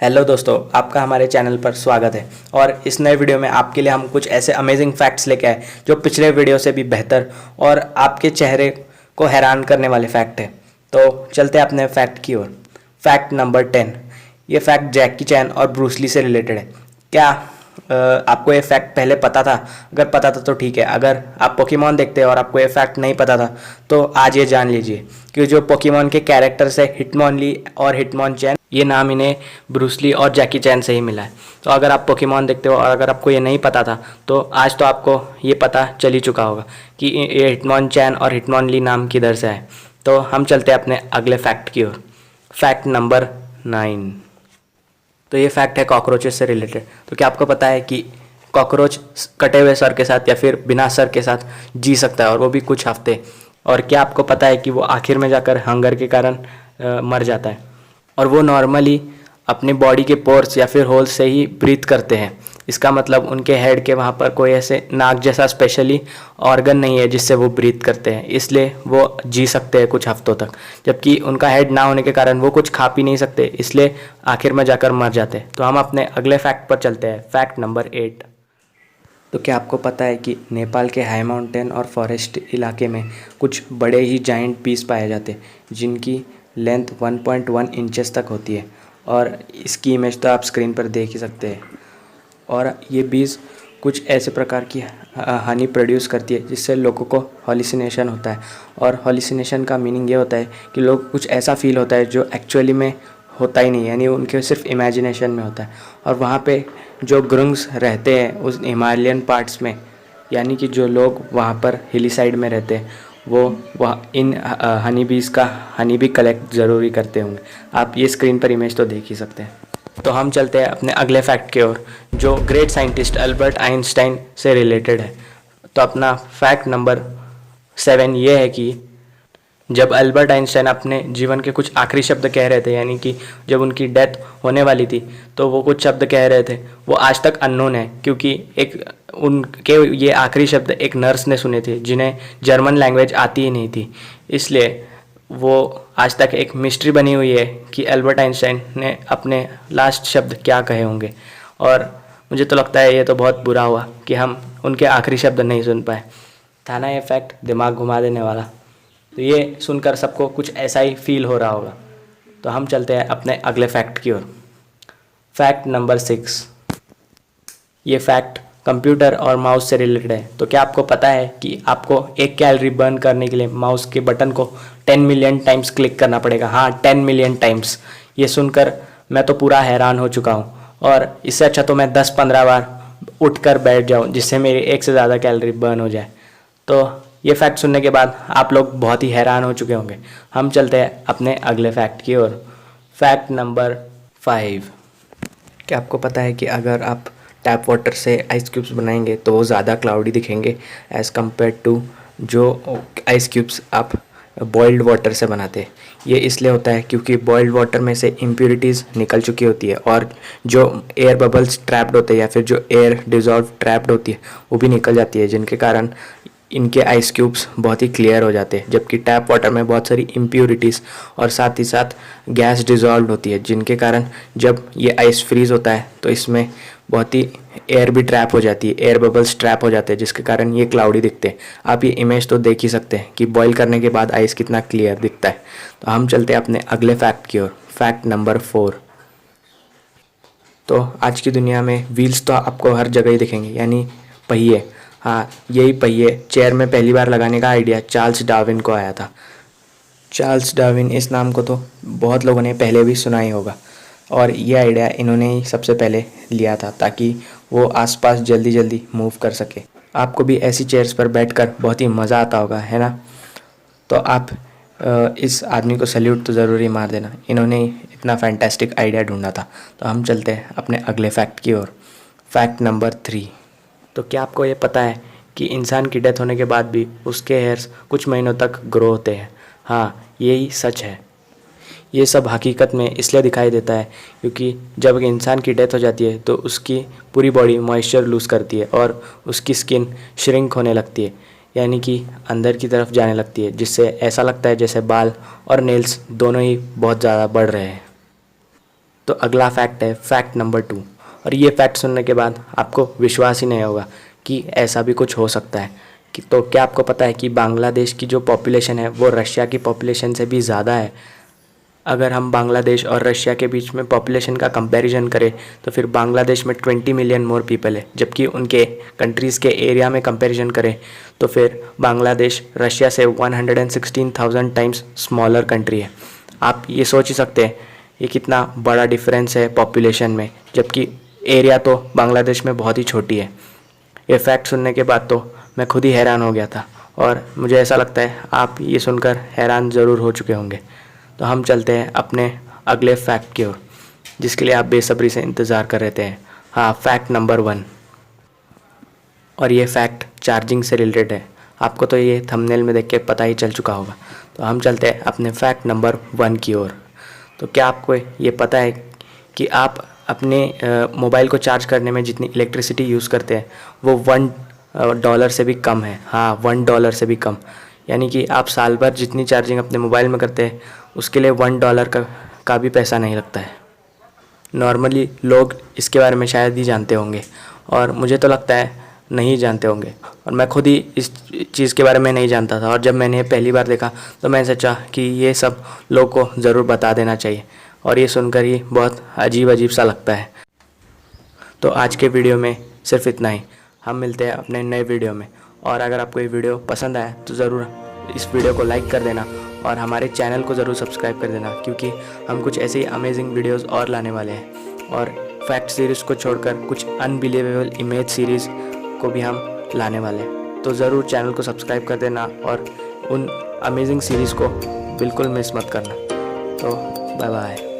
Hello दोस्तों, आपका हमारे चैनल पर स्वागत है। और इस नए वीडियो में आपके लिए हम कुछ ऐसे अमेजिंग फैक्ट्स लेके आए जो पिछले वीडियो से भी बेहतर और आपके चेहरे को हैरान करने वाले फैक्ट है। तो चलते हैं अपने फैक्ट की ओर। Fact number 10। ये फैक्ट जैकी चैन और ब्रूसली से रिलेटेड है। क्या आपको ये फैक्ट पहले पता था? अगर पता था तो ठीक है। अगर आप पोकेमॉन देखते हैं और आपको ये फैक्ट नहीं पता था तो आज ये जान लीजिए कि जो पोकेमॉन के कैरेक्टर्स है हिटमॉनली और हिटमॉनचैन, ये नाम इन्हें ब्रूसली और जैकी चैन से ही मिला है। तो अगर आप पोकेमॉन देखते हो और अगर आपको ये नहीं पता था तो आज तो आपको ये पता चल ही चुका होगा कि ये हिटमॉनचैन और हिटमॉनली नाम किधर से है। तो हम चलते हैं अपने अगले फैक्ट की ओर। Fact number 9। तो ये फैक्ट है कॉकरोचेस से रिलेटेड। तो क्या आपको पता है कि कॉकरोच कटे हुए सर के साथ या फिर बिना सर के साथ जी सकता है, और वो भी कुछ हफ्ते। और क्या आपको पता है कि वो आखिर में जाकर हंगर के कारण मर जाता है, और वो नॉर्मली अपने बॉडी के पोर्स या फिर होल्स से ही ब्रीथ करते हैं। इसका मतलब उनके हेड के वहाँ पर कोई ऐसे नाक जैसा स्पेशली ऑर्गन नहीं है जिससे वो ब्रीथ करते हैं, इसलिए वो जी सकते हैं कुछ हफ्तों तक। जबकि उनका हेड ना होने के कारण वो कुछ खा पी नहीं सकते, इसलिए आखिर में जाकर मर जाते हैं। तो हम अपने अगले फैक्ट पर चलते हैं। Fact number 8। तो क्या आपको पता है कि नेपाल के हाई माउंटेन और फॉरेस्ट इलाके में कुछ बड़े ही जाइंट पीस पाए जाते हैं जिनकी लेंथ 1.1 इंचेस तक होती है, और इसकी इमेज तो आप स्क्रीन पर देख ही सकते हैं। और ये बीज कुछ ऐसे प्रकार की हनी प्रोड्यूस करती है जिससे लोगों को हॉलिसिनेशन होता है। और हॉलिसिनेशन का मीनिंग ये होता है कि लोग कुछ ऐसा फील होता है जो एक्चुअली में होता ही नहीं, यानी उनके सिर्फ इमेजिनेशन में होता है। और वहाँ पे जो ग्रुंग्स रहते हैं उस हिमालयन पार्ट्स में, यानी कि जो लोग वहाँ पर हिली साइड में रहते हैं, वो वह इन हनी बीज का हनी भी कलेक्ट ज़रूरी करते होंगे। आप ये स्क्रीन पर इमेज तो देख ही सकते हैं। तो हम चलते हैं अपने अगले फैक्ट की ओर जो ग्रेट साइंटिस्ट अल्बर्ट आइंस्टाइन से रिलेटेड है। तो अपना फैक्ट नंबर 7 ये है कि जब अल्बर्ट आइंस्टाइन अपने जीवन के कुछ आखिरी शब्द कह रहे थे, यानी कि जब उनकी डेथ होने वाली थी, तो वो कुछ शब्द कह रहे थे वो आज तक अननोन है, क्योंकि एक उनके ये आखिरी शब्द एक नर्स ने सुने थे जिन्हें जर्मन लैंग्वेज आती ही नहीं थी। इसलिए वो आज तक एक मिस्ट्री बनी हुई है कि अल्बर्ट आइंस्टाइन ने अपने लास्ट शब्द क्या कहे होंगे। और मुझे तो लगता है ये तो बहुत बुरा हुआ कि हम उनके आखिरी शब्द नहीं सुन पाए। था ना ये फैक्ट दिमाग घुमा देने वाला? तो ये सुनकर सबको कुछ ऐसा ही फील हो रहा होगा। तो हम चलते हैं अपने अगले फैक्ट की ओर। Fact number 6। ये फैक्ट कंप्यूटर और माउस से रिलेटेड है। तो क्या आपको पता है कि आपको 1 कैलोरी बर्न करने के लिए माउस के बटन को 10 मिलियन टाइम्स क्लिक करना पड़ेगा? हाँ, 10 मिलियन टाइम्स। ये सुनकर मैं तो पूरा हैरान हो चुका हूँ, और इससे अच्छा तो मैं 10-15 बार उठकर बैठ जाऊँ जिससे मेरी 1 से ज़्यादा कैलोरी बर्न हो जाए। तो ये फैक्ट सुनने के बाद आप लोग बहुत ही हैरान हो चुके होंगे। हम चलते हैं अपने अगले फैक्ट की ओर। Fact number 5। क्या आपको पता है कि अगर आप टैप वाटर से आइस क्यूब्स बनाएंगे तो वो ज़्यादा क्लाउडी दिखेंगे एज़ कम्पेयर टू जो आइस क्यूब्स आप बॉइल्ड वाटर से बनाते हैं? ये इसलिए होता है क्योंकि बॉइल्ड वाटर में से इम्प्योरिटीज़ निकल चुकी होती है, और जो एयर बबल्स ट्रैप्ड होते हैं या फिर जो एयर डिज़ोल्व ट्रैप्ड होती है वो भी निकल जाती है, जिनके कारण इनके आइस क्यूब्स बहुत ही क्लियर हो जाते हैं। जबकि टैप वाटर में बहुत सारी इम्प्योरिटीज़ और साथ ही साथ गैस डिज़ोल्व होती है, जिनके कारण जब ये आइस फ्रीज़ होता है तो इसमें बहुत ही एयर भी ट्रैप हो जाती है, एयर बबल्स ट्रैप हो जाते हैं, जिसके कारण ये क्लाउडी दिखते हैं। आप ये इमेज तो देख ही सकते हैं कि बॉईल करने के बाद आइस कितना क्लियर दिखता है। तो हम चलते हैं अपने अगले फैक्ट की ओर। Fact number 4। तो आज की दुनिया में व्हील्स तो आपको हर जगह ही दिखेंगे, यानी पहिए। हाँ, यही पहिए चेयर में पहली बार लगाने का आइडिया चार्ल्स डार्विन को आया था। चार्ल्स डार्विन, इस नाम को तो बहुत लोगों ने पहले भी सुना ही होगा, और ये आइडिया इन्होंने ही सबसे पहले लिया था ताकि वो आसपास जल्दी जल्दी मूव कर सके। आपको भी ऐसी चेयर्स पर बैठकर बहुत ही मज़ा आता होगा, है ना? तो आप इस आदमी को सैल्यूट तो ज़रूरी मार देना, इन्होंने ही इतना फैंटास्टिक आइडिया ढूंढा था। तो हम चलते हैं अपने अगले फैक्ट की ओर। Fact number 3। तो क्या आपको ये पता है कि इंसान की डेथ होने के बाद भी उसके हेयर्स कुछ महीनों तक ग्रो होते हैं? हाँ, यही सच है। ये सब हकीकत में इसलिए दिखाई देता है क्योंकि जब एक इंसान की डेथ हो जाती है तो उसकी पूरी बॉडी मॉइस्चर लूज़ करती है और उसकी स्किन श्रिंक होने लगती है, यानी कि अंदर की तरफ जाने लगती है, जिससे ऐसा लगता है जैसे बाल और नेल्स दोनों ही बहुत ज़्यादा बढ़ रहे हैं। तो अगला फैक्ट है फैक्ट नंबर 2। और ये फैक्ट सुनने के बाद आपको विश्वास ही नहीं होगा कि ऐसा भी कुछ हो सकता है। कि तो क्या आपको पता है कि बांग्लादेश की जो पॉपुलेशन है वो रशिया की पॉपुलेशन से भी ज़्यादा है। अगर हम बांग्लादेश और रशिया के बीच में पॉपुलेशन का कंपैरिजन करें तो फिर बांग्लादेश में 20 मिलियन मोर पीपल है, जबकि उनके कंट्रीज़ के एरिया में कंपैरिजन करें तो फिर बांग्लादेश रशिया से 116,000 टाइम्स स्मॉलर कंट्री है। आप ये सोच ही सकते हैं ये कितना बड़ा डिफरेंस है पॉपुलेशन में, जबकि एरिया तो बांग्लादेश में बहुत ही छोटी है। ये फैक्ट सुनने के बाद तो मैं खुद ही हैरान हो गया था और मुझे ऐसा लगता है आप ये सुनकर हैरान ज़रूर हो चुके होंगे। तो हम चलते हैं अपने अगले फैक्ट की ओर, जिसके लिए आप बेसब्री से इंतज़ार कर रहे थे। हाँ, फैक्ट नंबर 1। और ये फैक्ट चार्जिंग से रिलेटेड है। आपको तो ये थंबनेल में देख के पता ही चल चुका होगा। तो हम चलते हैं अपने फैक्ट नंबर 1 की ओर। तो क्या आपको ये पता है कि आप अपने मोबाइल को चार्ज करने में जितनी इलेक्ट्रिसिटी यूज़ करते हैं वो $1 से भी कम है। हाँ, $1 से भी कम। यानी कि आप साल भर जितनी चार्जिंग अपने मोबाइल में करते हैं उसके लिए $1 का भी पैसा नहीं लगता है। नॉर्मली लोग इसके बारे में शायद ही जानते होंगे और मुझे तो लगता है नहीं जानते होंगे। और मैं खुद ही इस चीज़ के बारे में नहीं जानता था और जब मैंने पहली बार देखा तो मैंने सोचा कि ये सब लोग को ज़रूर बता देना चाहिए। और ये सुनकर ही बहुत अजीब सा लगता है। तो आज के वीडियो में सिर्फ इतना ही। हम मिलते हैं अपने नए वीडियो में। और अगर आपको ये वीडियो पसंद आया तो ज़रूर इस वीडियो को लाइक कर देना और हमारे चैनल को ज़रूर सब्सक्राइब कर देना, क्योंकि हम कुछ ऐसे ही अमेजिंग वीडियोस और लाने वाले हैं। और फैक्ट सीरीज़ को छोड़कर कुछ अनबिलीवेबल इमेज सीरीज़ को भी हम लाने वाले हैं। तो ज़रूर चैनल को सब्सक्राइब कर देना और उन अमेजिंग सीरीज़ को बिल्कुल मिस मत करना। तो बाय बाय।